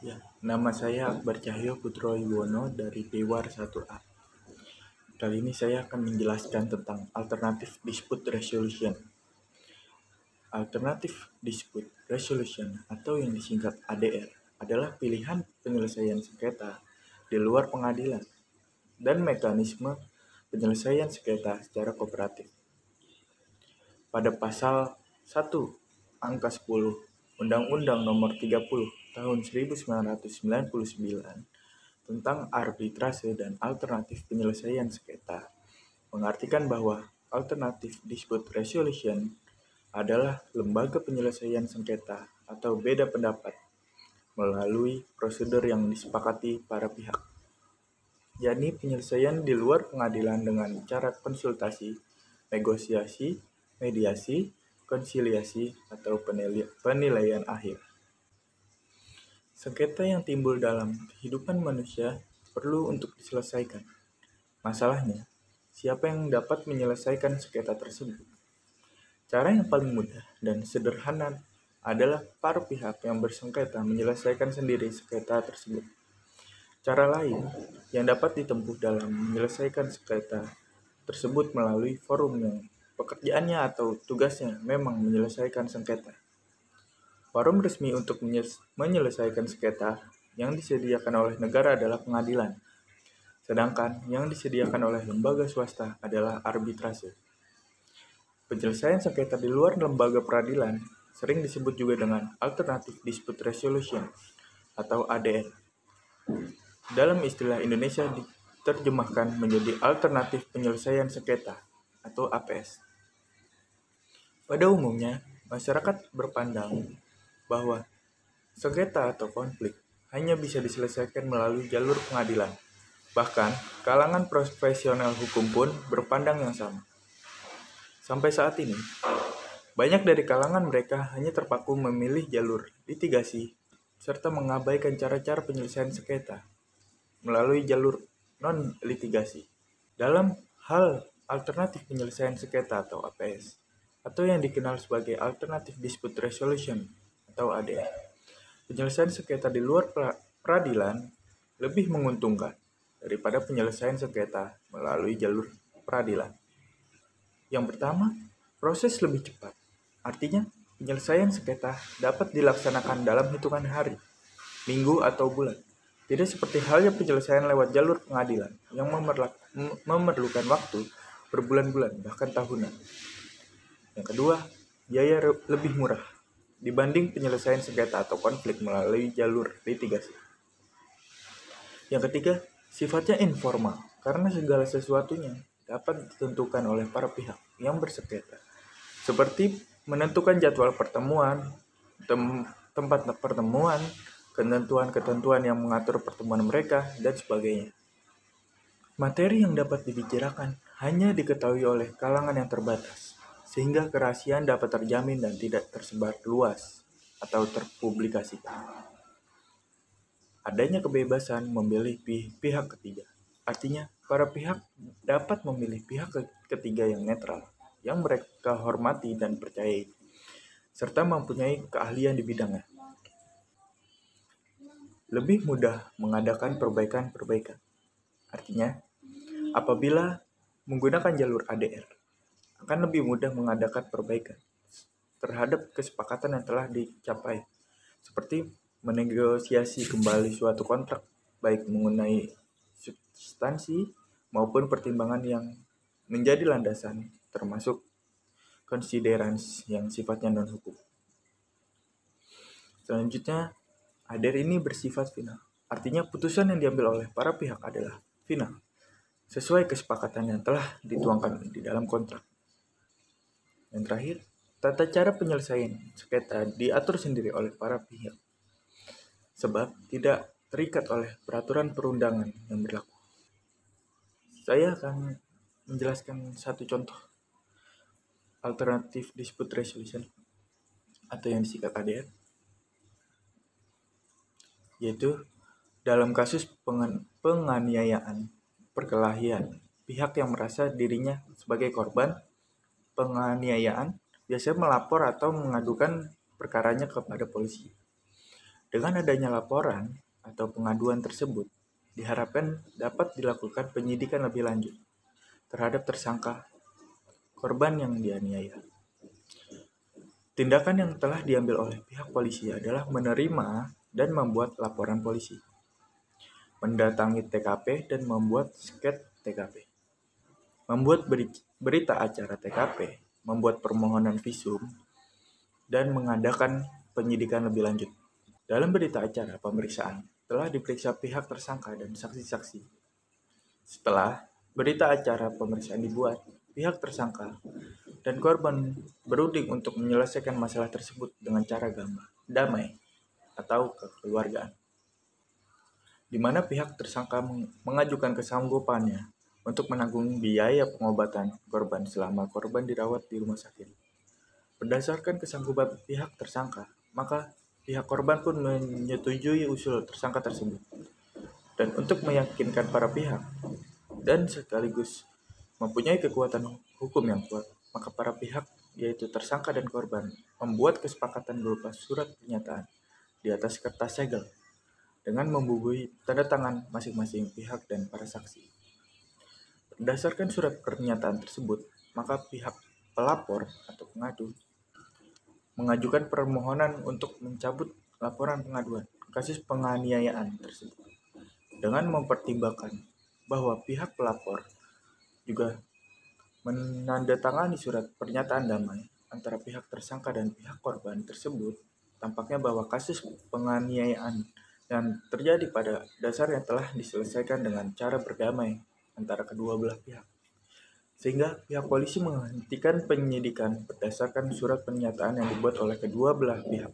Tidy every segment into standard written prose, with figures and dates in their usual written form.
Ya, nama saya Akbar Cahyo Putro Yuwono dari Dewar 1A. Kali ini saya akan menjelaskan tentang Alternative Dispute Resolution. Alternative Dispute Resolution atau yang disingkat ADR adalah pilihan penyelesaian sengketa di luar pengadilan dan mekanisme penyelesaian sengketa secara kooperatif. Pada pasal 1 angka 10 Undang-Undang Nomor 30 Tahun 1999 tentang arbitrase dan alternatif penyelesaian sengketa mengartikan bahwa Alternative Dispute Resolution adalah lembaga penyelesaian sengketa atau beda pendapat melalui prosedur yang disepakati para pihak, yakni penyelesaian di luar pengadilan dengan cara konsultasi, negosiasi, mediasi, konsiliasi, atau penilaian akhir. Sengketa yang timbul dalam kehidupan manusia perlu untuk diselesaikan. Masalahnya, siapa yang dapat menyelesaikan sengketa tersebut? Cara yang paling mudah dan sederhana adalah para pihak yang bersengketa menyelesaikan sendiri sengketa tersebut. Cara lain yang dapat ditempuh dalam menyelesaikan sengketa tersebut melalui forum yang pekerjaannya atau tugasnya memang menyelesaikan sengketa. Forum resmi untuk menyelesaikan sengketa yang disediakan oleh negara adalah pengadilan, sedangkan yang disediakan oleh lembaga swasta adalah arbitrase. Penyelesaian sengketa di luar lembaga peradilan sering disebut juga dengan Alternative Dispute Resolution atau ADR. Dalam istilah Indonesia diterjemahkan menjadi Alternatif Penyelesaian Sengketa atau APS. Pada umumnya, masyarakat berpandang bahwa sengketa atau konflik hanya bisa diselesaikan melalui jalur pengadilan. Bahkan, kalangan profesional hukum pun berpandang yang sama. Sampai saat ini, banyak dari kalangan mereka hanya terpaku memilih jalur litigasi serta mengabaikan cara-cara penyelesaian sengketa melalui jalur non-litigasi. Dalam hal alternatif penyelesaian sengketa atau APS, atau yang dikenal sebagai Alternative Dispute Resolution atau ADR, penyelesaian sengketa di luar peradilan lebih menguntungkan daripada penyelesaian sengketa melalui jalur peradilan. Yang pertama, proses lebih cepat. Artinya, penyelesaian sengketa dapat dilaksanakan dalam hitungan hari, minggu, atau bulan. Tidak seperti halnya penyelesaian lewat jalur pengadilan yang memerlukan waktu berbulan-bulan, bahkan tahunan. Yang kedua, biaya lebih murah dibanding penyelesaian sengketa atau konflik melalui jalur litigasi. Yang ketiga, sifatnya informal karena segala sesuatunya dapat ditentukan oleh para pihak yang bersengketa, seperti menentukan jadwal pertemuan, tempat pertemuan, ketentuan-ketentuan yang mengatur pertemuan mereka, dan sebagainya. Materi yang dapat dibicarakan hanya diketahui oleh kalangan yang terbatas, sehingga kerahasiaan dapat terjamin dan tidak tersebar luas atau terpublikasikan. Adanya kebebasan memilih pihak ketiga. Artinya, para pihak dapat memilih pihak ketiga yang netral, yang mereka hormati dan percayai, serta mempunyai keahlian di bidangnya. Lebih mudah mengadakan perbaikan-perbaikan. Artinya, apabila menggunakan jalur ADR, akan lebih mudah mengadakan perbaikan terhadap kesepakatan yang telah dicapai, seperti menegosiasi kembali suatu kontrak, baik mengenai substansi maupun pertimbangan yang menjadi landasan, termasuk considerance yang sifatnya non-hukum. Selanjutnya, ADR ini bersifat final. Artinya putusan yang diambil oleh para pihak adalah final, sesuai kesepakatan yang telah dituangkan di dalam kontrak. Yang terakhir, tata cara penyelesaian sengketa diatur sendiri oleh para pihak, sebab tidak terikat oleh peraturan perundangan yang berlaku. Saya akan menjelaskan satu contoh Alternative Dispute Resolution atau yang disingkat ADR, yaitu dalam kasus penganiayaan perkelahian, pihak yang merasa dirinya sebagai korban penganiayaan biasanya melapor atau mengadukan perkaranya kepada polisi. Dengan adanya laporan atau pengaduan tersebut, diharapkan dapat dilakukan penyidikan lebih lanjut terhadap tersangka korban yang dianiaya. Tindakan yang telah diambil oleh pihak polisi adalah menerima dan membuat laporan polisi, mendatangi TKP dan membuat sket TKP, membuat berita acara TKP, membuat permohonan visum, dan mengadakan penyidikan lebih lanjut. Dalam berita acara pemeriksaan, telah diperiksa pihak tersangka dan saksi-saksi. Setelah berita acara pemeriksaan dibuat, pihak tersangka dan korban berunding untuk menyelesaikan masalah tersebut dengan cara damai atau kekeluargaan, di mana pihak tersangka mengajukan kesanggupannya untuk menanggung biaya pengobatan korban selama korban dirawat di rumah sakit. Berdasarkan kesanggupan pihak tersangka, maka pihak korban pun menyetujui usul tersangka tersebut. Dan untuk meyakinkan para pihak dan sekaligus mempunyai kekuatan hukum yang kuat, maka para pihak, yaitu tersangka dan korban, membuat kesepakatan berupa surat pernyataan di atas kertas segel dengan membubuhi tanda tangan masing-masing pihak dan para saksi. Berdasarkan surat pernyataan tersebut, maka pihak pelapor atau pengadu mengajukan permohonan untuk mencabut laporan pengaduan kasus penganiayaan tersebut dengan mempertimbangkan bahwa pihak pelapor juga menandatangani surat pernyataan damai antara pihak tersangka dan pihak korban tersebut. Tampaknya bahwa kasus penganiayaan yang terjadi pada dasarnya telah diselesaikan dengan cara berdamai antara kedua belah pihak, sehingga pihak polisi menghentikan penyidikan berdasarkan surat pernyataan yang dibuat oleh kedua belah pihak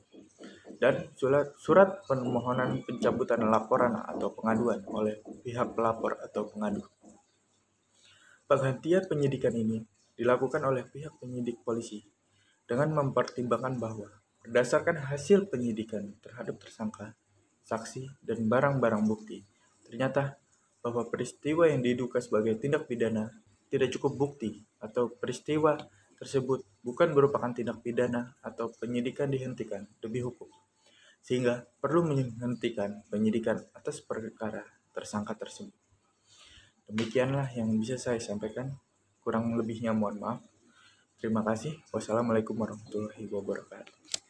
dan surat permohonan pencabutan laporan atau pengaduan oleh pihak pelapor atau pengadu. Penghentian penyidikan ini dilakukan oleh pihak penyidik polisi dengan mempertimbangkan bahwa berdasarkan hasil penyidikan terhadap tersangka, saksi, dan barang-barang bukti, ternyata bahwa peristiwa yang diduga sebagai tindak pidana tidak cukup bukti atau peristiwa tersebut bukan merupakan tindak pidana atau penyidikan dihentikan demi hukum, sehingga perlu menghentikan penyidikan atas perkara tersangka tersebut. Demikianlah yang bisa saya sampaikan. Kurang lebihnya mohon maaf. Terima kasih. Wassalamualaikum warahmatullahi wabarakatuh.